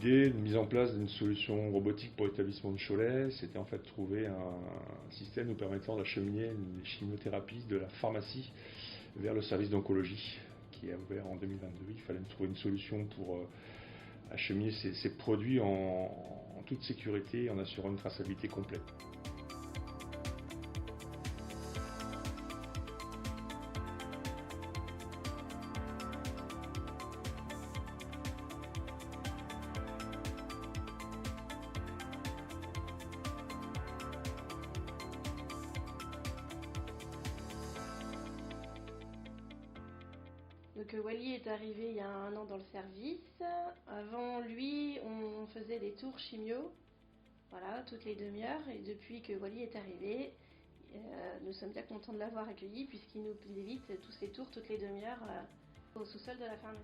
l'idée de mise en place d'une solution robotique pour l'établissement de Cholet, c'était en fait trouver un système nous permettant d'acheminer les chimiothérapies de la pharmacie vers le service d'oncologie qui a ouvert en 2022. Il fallait trouver une solution pour acheminer ces produits en toute sécurité en assurant une traçabilité complète. Donc Wally est arrivé il y a 1 an dans le service. Avant lui, on faisait des tours chimio, voilà, toutes les demi-heures. Et depuis que Wally est arrivé, nous sommes bien contents de l'avoir accueilli puisqu'il nous évite tous ces tours toutes les demi-heures au sous-sol de la pharmacie.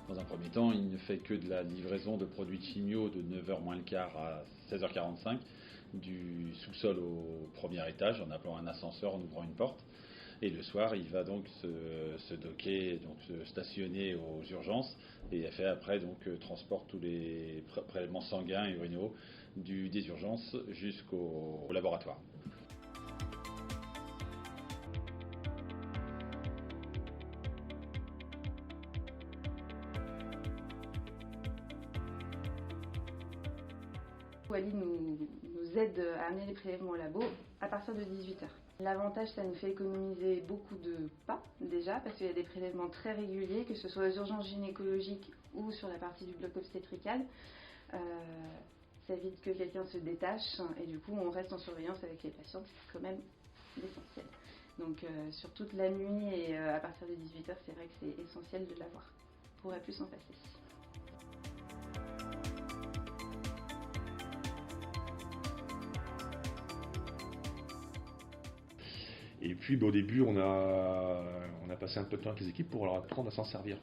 Dans un premier temps, il ne fait que de la livraison de produits de chimio de 9h moins le quart à 16h45 du sous-sol au premier étage en appelant un ascenseur, en ouvrant une porte. Et le soir, il va donc se docker, donc se stationner aux urgences et fait après transporte tous les prélèvements sanguins et urinaux des urgences jusqu'au laboratoire. Wally nous aide à amener les prélèvements au labo à partir de 18h. L'avantage, ça nous fait économiser beaucoup de pas déjà, parce qu'il y a des prélèvements très réguliers, que ce soit aux urgences gynécologiques ou sur la partie du bloc obstétrical. Ça évite que quelqu'un se détache et du coup on reste en surveillance avec les patients, c'est quand même l'essentiel. Donc sur toute la nuit et à partir de 18h, c'est vrai que c'est essentiel de l'avoir. On pourrait plus s'en passer. Et puis au début, on a passé un peu de temps avec les équipes pour leur apprendre à s'en servir.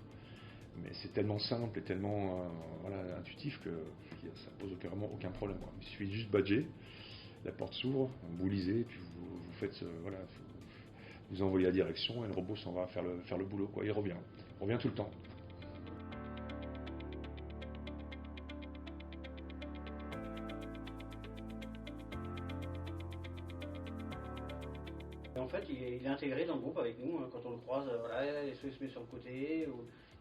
Mais c'est tellement simple et tellement intuitif que ça ne pose carrément aucun problème, quoi. Il suffit juste badger, la porte s'ouvre, vous lisez, et puis vous faites, vous envoyez la direction et le robot s'en va faire le boulot, quoi. Il revient tout le temps. En fait, il est intégré dans le groupe avec nous. Quand on le croise, il se met sur le côté.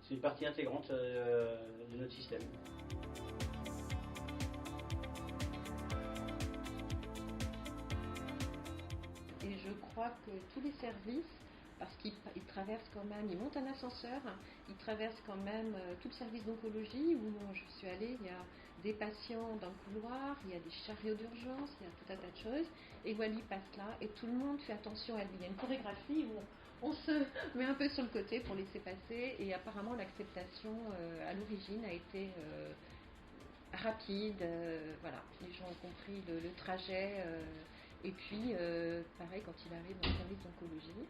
C'est une partie intégrante de notre système. Et je crois que tous les services, parce qu'ils traversent quand même, ils montent un ascenseur, ils traversent quand même tout le service d'oncologie où je suis allée, il y a des patients dans le couloir, il y a des chariots d'urgence, il y a tout un tas de choses, et Wally passe là, et tout le monde fait attention à lui. Il y a une chorégraphie où on se met un peu sur le côté pour laisser passer, et apparemment l'acceptation à l'origine a été rapide, voilà, les gens ont compris le trajet, et puis pareil quand il arrive dans le service d'oncologie,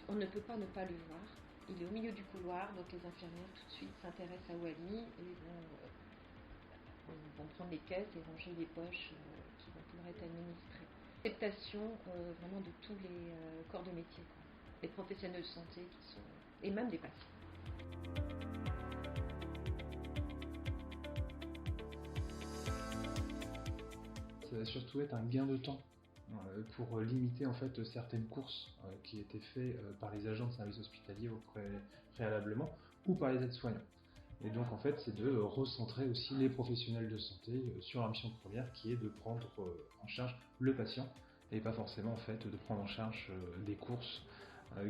on ne peut pas ne pas le voir. Il est au milieu du couloir, donc les infirmières tout de suite s'intéressent à Wally et vont prendre les caisses et ranger les poches qui vont pouvoir être administrées. Acceptation vraiment de tous les corps de métier, quoi. Les professionnels de santé et même des patients. Ça va surtout être un gain de temps pour limiter en fait certaines courses qui étaient faites par les agents de services hospitaliers préalablement ou par les aides-soignants. Et donc en fait c'est de recentrer aussi les professionnels de santé sur la mission première qui est de prendre en charge le patient et pas forcément en fait de prendre en charge des courses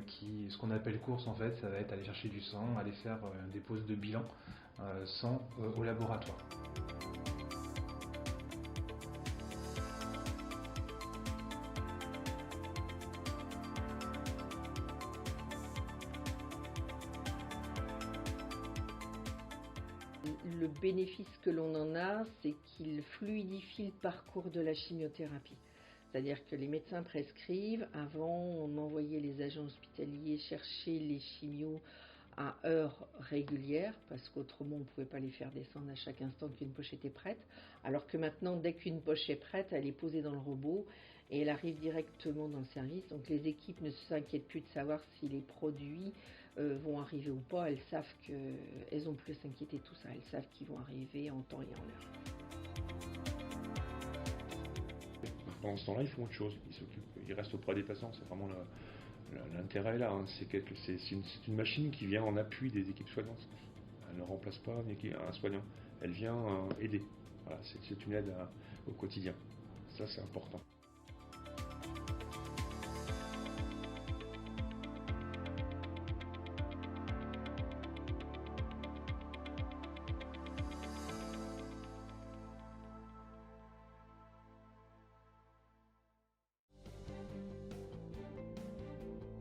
ce qu'on appelle courses en fait ça va être aller chercher du sang, aller faire des poses de bilan sang au laboratoire. Le bénéfice que l'on en a, c'est qu'il fluidifie le parcours de la chimiothérapie. C'est-à-dire que les médecins prescrivent, avant on envoyait les agents hospitaliers chercher les chimios à heure régulière, parce qu'autrement on ne pouvait pas les faire descendre à chaque instant qu'une poche était prête, alors que maintenant, dès qu'une poche est prête, elle est posée dans le robot et elle arrive directement dans le service. Donc les équipes ne s'inquiètent plus de savoir si les produits vont arriver ou pas. Elles savent qu'elles n'ont plus à s'inquiéter de tout ça. Elles savent qu'ils vont arriver en temps et en heure. Pendant ce temps-là, ils font autre chose. Ils restent auprès des patients. C'est vraiment l'intérêt là. Hein. C'est une machine qui vient en appui des équipes soignantes. Elle ne remplace pas un soignant. Elle vient aider. Voilà, c'est une aide au quotidien. Ça, c'est important.